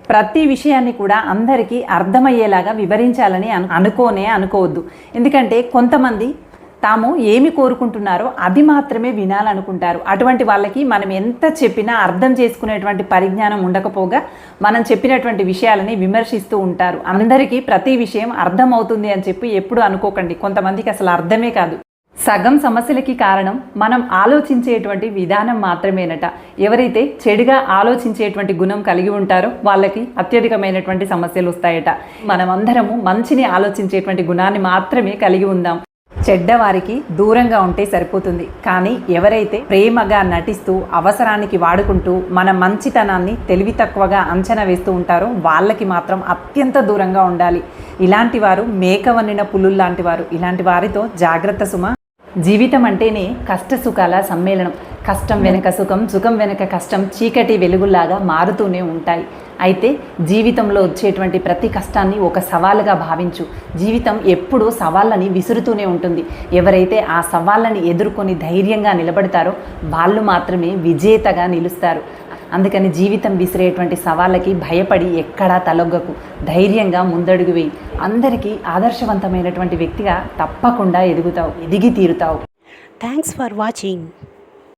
ప్రతి విషయాన్ని కూడా అందరికీ అర్థమయ్యేలాగా వివరించాలని అనుకోవద్దు. ఎందుకంటే కొంతమంది తాము ఏమి కోరుకుంటున్నారో అది మాత్రమే వినాలనుకుంటారు. అటువంటి వాళ్ళకి మనం ఎంత చెప్పినా అర్థం చేసుకునేటువంటి పరిజ్ఞానం ఉండకపోగా మనం చెప్పినటువంటి విషయాలని విమర్శిస్తూ ఉంటారు. అందరికీ ప్రతి విషయం అర్థం అవుతుంది అని చెప్పి ఎప్పుడు అనుకోకండి. కొంతమందికి అసలు అర్థమే కాదు. సగం సమస్యలకి కారణం మనం ఆలోచించేటువంటి విధానం మాత్రమేనట. ఎవరైతే చెడుగా ఆలోచించేటువంటి గుణం కలిగి ఉంటారో వాళ్ళకి అత్యధికమైనటువంటి సమస్యలు వస్తాయట. మనమందరము మంచిని ఆలోచించేటువంటి గుణాన్ని మాత్రమే కలిగి ఉందాం. చెడ్డవారికి దూరంగా ఉంటే సరిపోతుంది. కానీ ఎవరైతే ప్రేమగా నటిస్తూ అవసరానికి వాడుకుంటూ మన మంచితనాన్ని తెలివి తక్కువగా అంచనా వేస్తూ ఉంటారో వాళ్ళకి మాత్రం అత్యంత దూరంగా ఉండాలి. ఇలాంటి వారు మేకవన్నిన పులులు లాంటి వారు. ఇలాంటి వారితో జాగ్రత్త సుమ. జీవితం అంటేనే కష్ట సుఖాల సమ్మేళనం. కష్టం వెనక సుఖం, సుఖం వెనక కష్టం చీకటి వెలుగులాగా మారుతూనే ఉంటాయి. అయితే జీవితంలో వచ్చేటువంటి ప్రతి కష్టాన్ని ఒక సవాలుగా భావించు. జీవితం ఎప్పుడూ సవాళ్ళని విసురుతూనే ఉంటుంది. ఎవరైతే ఆ సవాళ్ళని ఎదుర్కొని ధైర్యంగా నిలబడతారో వాళ్ళు మాత్రమే విజేతగా నిలుస్తారు. అందుకని జీవితం విసిరేటువంటి సవాళ్ళకి భయపడి ఎక్కడా తలొగ్గకు. ధైర్యంగా ముందడుగు వేయి. అందరికీ ఆదర్శవంతమైనటువంటి వ్యక్తిగా తప్పకుండా ఎదిగి తీరుతావు. Thanks for watching.